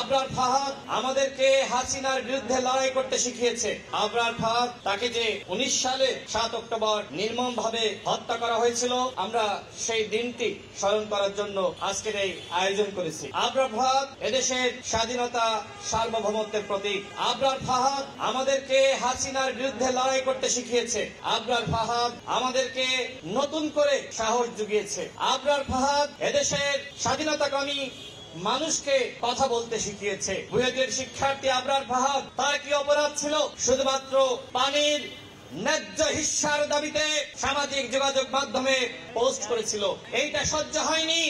আবরার ফাহাদ আমাদেরকে হাসিনার বিরুদ্ধে লড়াই করতে শিখিয়েছে। আবরার ফাহাদ তাকে যে 19 সালে 7 অক্টোবর নির্মমভাবে হত্যা করা হয়েছিল, আমরা সেই দিনটি স্মরণ করার জন্য আজকের এই আয়োজন করেছি। আবরার ফাহাদ এদেশের স্বাধীনতা সার্বভৌমত্বের প্রতীক। আবরার ফাহাদ আমাদেরকে হাসিনার বিরুদ্ধে লড়াই করতে শিখিয়েছে। আবরার ফাহাদ আমাদেরকে নতুন করে সাহস জুগিয়েছে। আবরার ফাহাদ এদেশের স্বাধীনতাকামী মানুষকে কথা বলতে শিখিয়েছে। বুয়েটের শিক্ষার্থী আবরার ফাহাদ, তার কি অপরাধ ছিল? শুধুমাত্র পানির ন্যায্য হিস্যার দাবিতে সামাজিক যোগাযোগ মাধ্যমে পোস্ট করেছিল। এইটা সহ্য হয়নি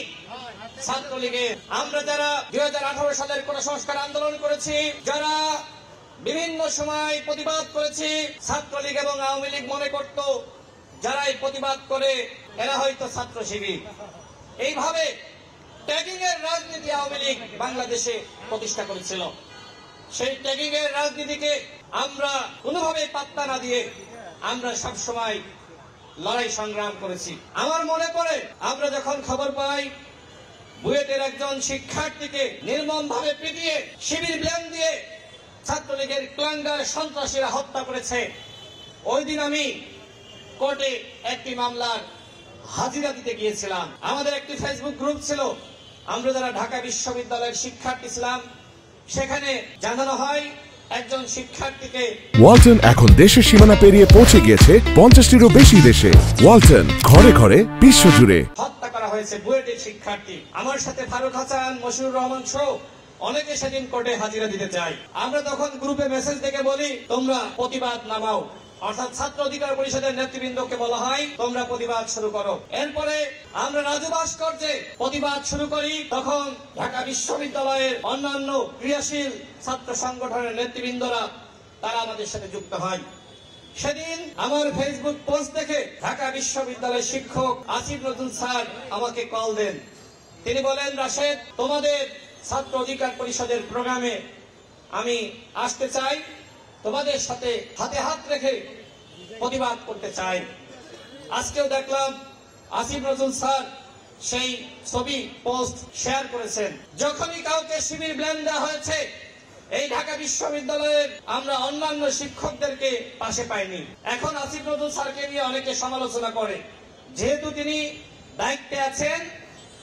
ছাত্রলীগের। আমরা যারা 2018 সালের কোন সংস্কার আন্দোলন করেছি, যারা বিভিন্ন সময় প্রতিবাদ করেছি, ছাত্রলীগ এবং আওয়ামী লীগ মনে করত যারাই প্রতিবাদ করে এরা হয়তো ছাত্র শিবির। এইভাবে ট্যাগিং এর রাজনীতি আওয়ামী লীগ বাংলাদেশে প্রতিষ্ঠা করেছিল। সেই ট্যাগিং এর রাজনীতিকে আমরা কোনোভাবে পাত্তা না দিয়ে আমরা সবসময় লড়াই সংগ্রাম করেছি। আমার মনে পড়ে আমরা যখন খবর পাই বুয়েটের একজন শিক্ষার্থীকে নির্মমভাবে পিটিয়ে শিবির ব্লেম দিয়ে ছাত্রলীগের ক্লাঙ্গার সন্ত্রাসীরা হত্যা করেছে, ওই দিন আমি কোর্টে একটি মামলার হাজিরা দিতে গিয়েছিলাম। আমাদের একটি ফেসবুক গ্রুপ ছিল, আমরা যারা ঢাকা বিশ্ববিদ্যালয়ের শিক্ষার্থী ছিলাম, সেখানে জানানো হয় একজন শিক্ষার্থীকে ওয়ালটন এখন দেশের সীমানা পেরিয়ে পৌঁছে গিয়েছে 50টিরও বেশি দেশে। ওয়ালটন, ঘরে ঘরে বিশ্বজুড়ে। হত্যা করা হয়েছে বুয়েটের শিক্ষার্থী। আমার সাথে ফারুক হাসান, মশিউর রহমান সহ অনেকে সেদিন কোর্টে হাজিরা দিতে চায়। আমরা তখন গ্রুপে মেসেজ থেকে বলি, তোমরা প্রতিবাদ নামাও। অর্থাৎ ছাত্র অধিকার পরিষদের নেতৃবৃন্দকে বলা হয় তোমরা প্রতিবাদ শুরু করো। এরপরে আমরা রাজু ভাস্কর্যে প্রতিবাদ শুরু করি। তখন ঢাকা বিশ্ববিদ্যালয়ের অন্যান্য ক্রিয়াশীল ছাত্র সংগঠনের নেতৃবৃন্দরা তারা আমাদের সাথে যুক্ত হয়। সেদিন আমার ফেসবুক পোস্ট দেখে ঢাকা বিশ্ববিদ্যালয়ের শিক্ষক আসিফ নজরুল স্যার আমাকে কল দেন। তিনি বলেন, রাশেদ, তোমাদের ছাত্র অধিকার পরিষদের প্রোগ্রামে আমি আসতে চাই, তোমাদের সাথে হাতে হাত রেখে প্রতিবাদ করতে চাই। আজকেও দেখলাম আসিফ নজরুল স্যার সেই ছবি পোস্ট শেয়ার করেছেন। যখনই কাউকে শিবির ব্লেম দেওয়া হয়েছে এই ঢাকা বিশ্ববিদ্যালয়ের, আমরা অন্যান্য শিক্ষকদেরকে পাশে পাইনি। এখন আসিফ নজরুল স্যারকে নিয়ে অনেকে সমালোচনা করে, যেহেতু তিনি দায়িত্বে আছেন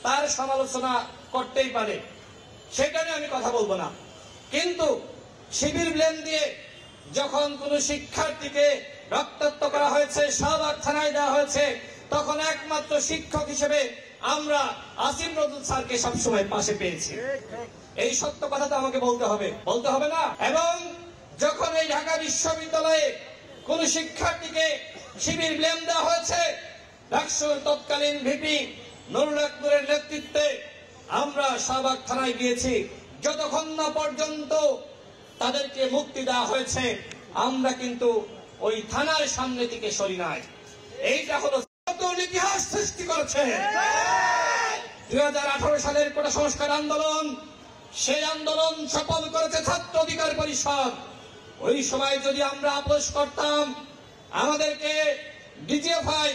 তার সমালোচনা করতেই পারে, সেটা নিয়ে আমি কথা বলবো না। কিন্তু শিবির ব্লেম দিয়ে যখন কোন শিক্ষার্থীকে রক্তাক্ত করা হয়েছে, শাহবাগ থানায় দেওয়া হয়েছে, তখন একমাত্র শিক্ষক হিসেবে আমরা আসিফ নজরুল স্যারকে সবসময় পাশে পেয়েছি। এই সত্য কথা তো আমাকে বলতে হবে না? এবং যখন এই ঢাকা বিশ্ববিদ্যালয়ে কোন শিক্ষার্থীকে শিবির ব্লেম দেওয়া হয়েছে, ডাকসুর তৎকালীন ভিপি নুরুল আকবরের নেতৃত্বে আমরা শাহবাগ থানায় গিয়েছি। যতক্ষণ না পর্যন্ত তাদেরকে মুক্তি দেওয়া হয়েছে আমরা কিন্তু ওই থানার সামনে থেকে সরি নাই। এইটা হলো নতুন ইতিহাস সৃষ্টি করেছে 2018 সালের কোটা সংস্কার আন্দোলন। সেই আন্দোলন সফল করেছে ছাত্র অধিকার পরিষদ। ওই সময় যদি আমরা আপোষ করতাম, আমাদেরকে ডিজিএফআই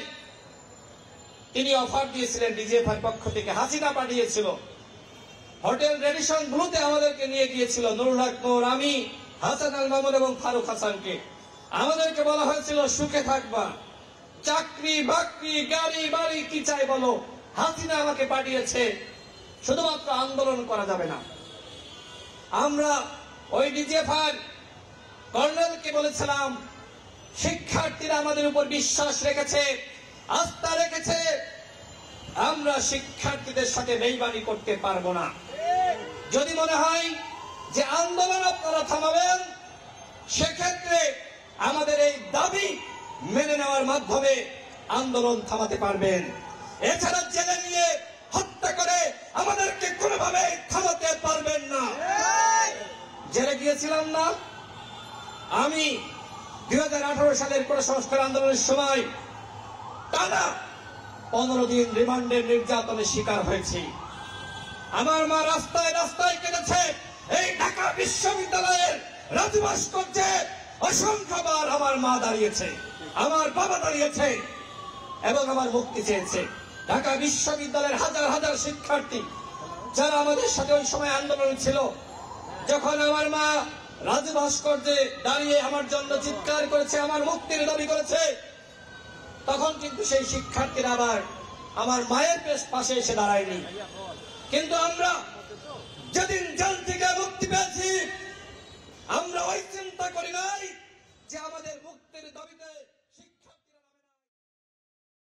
তিনি অফার দিয়েছিলেন, ডিজিএফআই পক্ষ থেকে হাসিনা পাঠিয়েছিল, হোটেল রেডিসন ব্লুতে আমাদেরকে নিয়ে গিয়েছিল নুরুল হক নূর, আমি, হাসান আল মামুন এবং ফারুক হাসানকে। আমাদেরকে বলা হয়েছিল সুখে থাকবা, চাকরি বাকরি গাড়ি বাড়ি কি চাই বলো, হাসিনা আমাকে পাঠিয়েছে, শুধুমাত্র আন্দোলন করা যাবে না। আমরা ওই ডিজিএফআই কর্নেলকে বলেছিলাম, শিক্ষার্থীরা আমাদের উপর বিশ্বাস রেখেছে, আস্থা রেখেছে, আমরা শিক্ষার্থীদের সাথে বেইমানি করতে পারবো না। যদি মনে হয় যে আন্দোলন আপনারা থামাবেন, সেক্ষেত্রে আমাদের এই দাবি মেনে নেওয়ার মাধ্যমে আন্দোলন থামাতে পারবেন। এছাড়া জেলে নিয়ে হত্যা করে আমাদেরকে কোনোভাবে থামাতে পারবেন না। জেলে গিয়েছিলাম না আমি 2018 সালের কোটা সংস্কার আন্দোলনের সময়, টানা 15 দিন রিমান্ডের নির্যাতনের শিকার হয়েছি। আমার মা রাস্তায় রাস্তায় কেটেছে। এই ঢাকা বিশ্ববিদ্যালয়ের রাজু ভাস্কর্যে অসংখ্যবার আমার মা দাঁড়িয়েছে, আমার বাবা দাঁড়িয়েছে এবং আমার মুক্তি চেয়েছে। ঢাকা বিশ্ববিদ্যালয়ের হাজার হাজার শিক্ষার্থী যারা আমাদের সাথে ওই সময় আন্দোলন ছিল, যখন আমার মা রাজু ভাস্কর্যে দাঁড়িয়ে আমার জন্য চিৎকার করেছে, আমার মুক্তির দাবি করেছে, তখন কিন্তু সেই শিক্ষার্থীরা আবার আমার মায়ের পাশে এসে দাঁড়ায়নি। কিন্তু আমরা যেদিন জেল থেকে মুক্তি পেয়েছি